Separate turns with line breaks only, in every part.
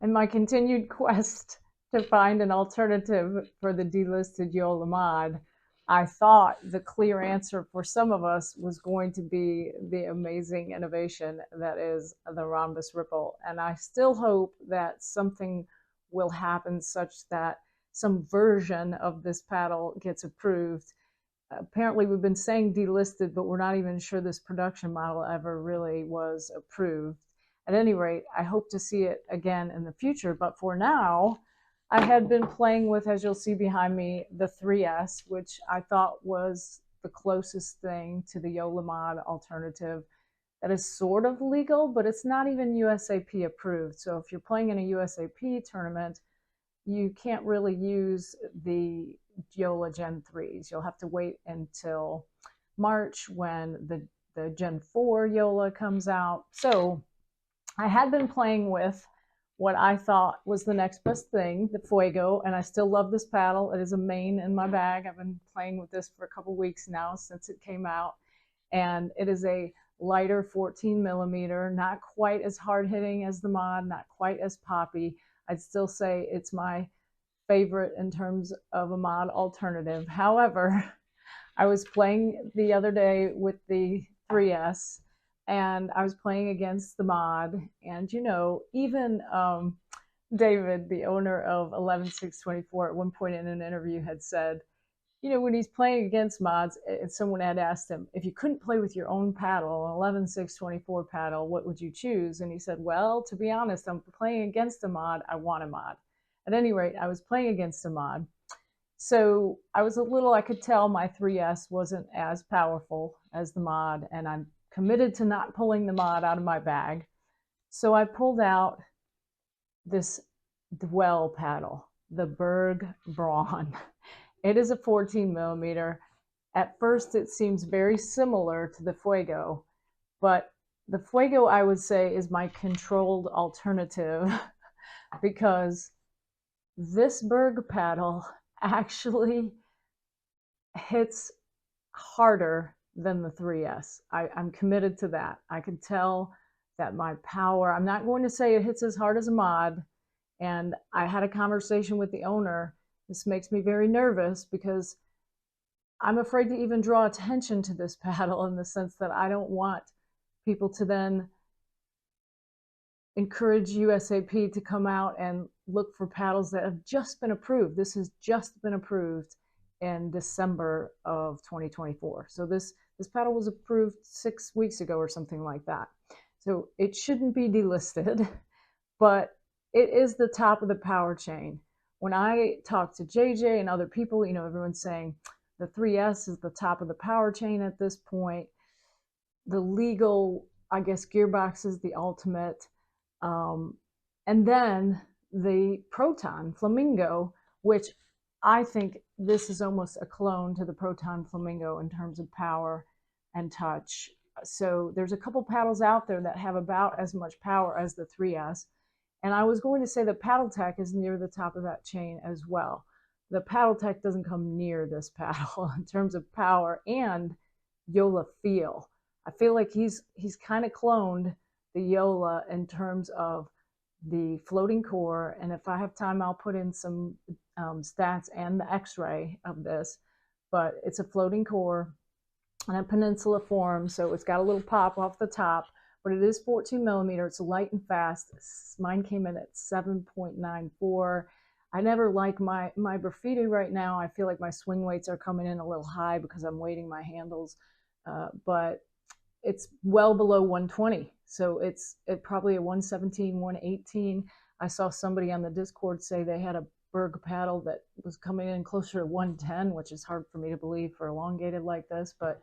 In my continued quest to find an alternative for the delisted Joola Mod, I thought the clear answer for some of us was going to be the amazing innovation that is the rhombus ripple. And I still hope that something will happen such that some version of this paddle gets approved. Apparently we've been saying delisted, but we're not even sure this production model ever really was approved. At any rate, I hope to see it again in the future, but for now, I had been playing with, as you'll see behind me, the 3S, which I thought was the closest thing to the Joola Mod alternative that is sort of legal, but it's not even USAP approved. So if you're playing in a USAP tournament, you can't really use the Joola Gen 3s. You'll have to wait until March when the Gen 4 Joola comes out. So I had been playing with what I thought was the next best thing, the Fuego, and I still love this paddle. It is a main in my bag. I've been playing with this for a couple weeks now since it came out, and it is a lighter 14 millimeter, not quite as hard hitting as the Mod, not quite as poppy. I'd still say it's my favorite in terms of a Mod alternative. However, I was playing the other day with the 3S, and I was playing against the Mod, and you know, even David, the owner of 11624, at one point in an interview had said, you know, when he's playing against mods, someone had asked him, if you couldn't play with your own paddle, an 11624 paddle, what would you choose? And he said, well, to be honest, I'm playing against a mod, I want a mod. At any rate, I was playing against a mod. So I was a little, I could tell my 3S wasn't as powerful as the Mod, and I'm committed to not pulling the Mod out of my bag. So I pulled out this Dwell paddle, the BURG Brawn. It is a 14 millimeter. At first it seems very similar to the Fuego, but the Fuego, I would say, is my controlled alternative because this BURG paddle actually hits harder than the 3S. I'm committed to that. I can tell that my power, I'm not going to say it hits as hard as a Mod, and I had a conversation with the owner. This makes me very nervous because I'm afraid to even draw attention to this paddle, in the sense that I don't want people to then encourage USAP to come out and look for paddles that have just been approved. This has just been approved in December of 2024. So this paddle was approved 6 weeks ago or something like that. So it shouldn't be delisted, but it is the top of the power chain. When I talk to JJ and other people, you know, everyone's saying the 3S is the top of the power chain at this point. The legal, I guess, gearbox is the ultimate. And then the Proton Flamingo, which I think this is almost a clone to the Proton Flamingo in terms of power and touch. So there's a couple paddles out there that have about as much power as the 3S. And I was going to say the Paddle Tech is near the top of that chain as well. The Paddle Tech doesn't come near this paddle in terms of power and Joola feel. I feel like he's kind of cloned the Joola in terms of the floating core, and if I have time, I'll put in some stats and the x-ray of this, but it's a floating core and a peninsula form, so it's got a little pop off the top, but it is 14 millimeter. It's light and fast. Mine came in at 7.94. I never like my graffiti right now. I feel like my swing weights are coming in a little high because I'm weighting my handles, but it's well below 120. So it's probably a 117, 118. I saw somebody on the Discord say they had a BURG paddle that was coming in closer to 110, which is hard for me to believe for elongated like this, but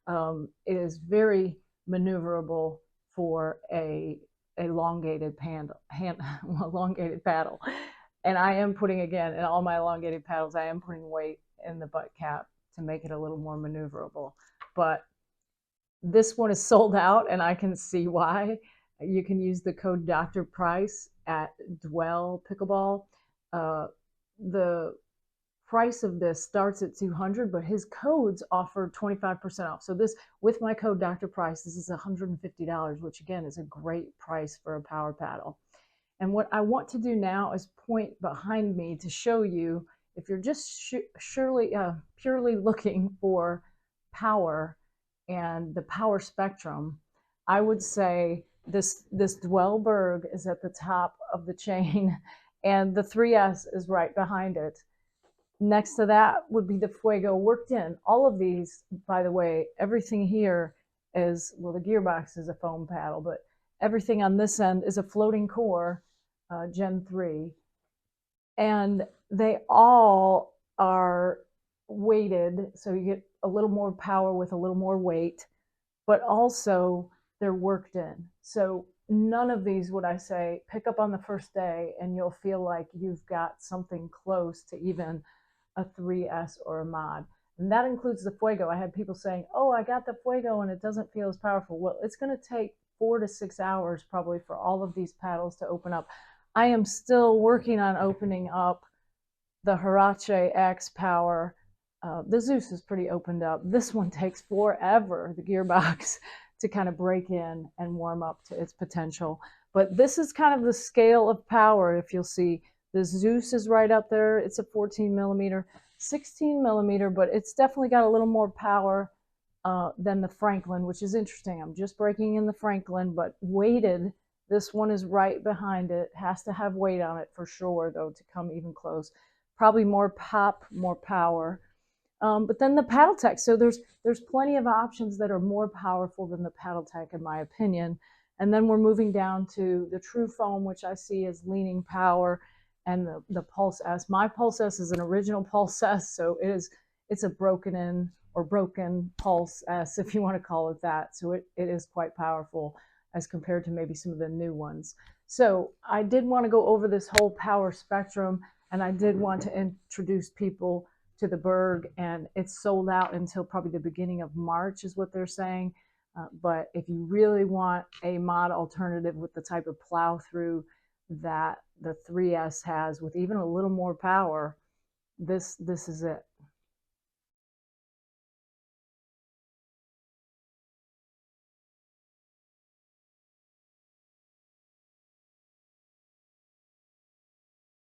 it is very maneuverable for a elongated paddle. And I am putting, again, in all my elongated paddles, I am putting weight in the butt cap to make it a little more maneuverable. But this one is sold out, and I can see why. You can use the code DRPRICE at Dwell Pickleball. The price of this starts at $200, but his codes offer 25% off. So this, with my code DRPRICE, this is $150, which again is a great price for a power paddle. And what I want to do now is point behind me to show you, if you're just purely looking for power and the power spectrum, I would say this Dwell Berg is at the top of the chain, and the 3S is right behind it. Next to that would be the Fuego worked in. All of these, by the way, everything here is, well, the gearbox is a foam paddle, but everything on this end is a floating core, Gen 3. And they all are weighted, so you get a little more power with a little more weight, but also they're worked in. So none of these would I say pick up on the first day and you'll feel like you've got something close to even a 3S or a mod. And that includes the Fuego. I had people saying, oh, I got the Fuego and it doesn't feel as powerful. Well, it's going to take 4 to 6 hours probably for all of these paddles to open up. I am still working on opening up the Huarache X Power. The Zeus is pretty opened up. This one takes forever, the gearbox, to kind of break in and warm up to its potential. But this is kind of the scale of power. If you'll see, the Zeus is right up there. It's a 14 millimeter, 16 millimeter, but it's definitely got a little more power than the Franklin, which is interesting. I'm just breaking in the Franklin, but weighted. This one is right behind it. Has to have weight on it for sure, though, to come even close. Probably more pop, more power. But then the PaddleTech. So there's plenty of options that are more powerful than the PaddleTech, in my opinion. And then we're moving down to the True Foam, which I see as leaning power, and the Pulse S. My Pulse S is an original Pulse S, so it's a broken Pulse S, if you want to call it that. So it is quite powerful as compared to maybe some of the new ones. So I did want to go over this whole power spectrum, and I did want to introduce people to the BURG, and it's sold out until probably the beginning of March is what they're saying. But if you really want a mod alternative with the type of plow through that the 3S has with even a little more power, this is it.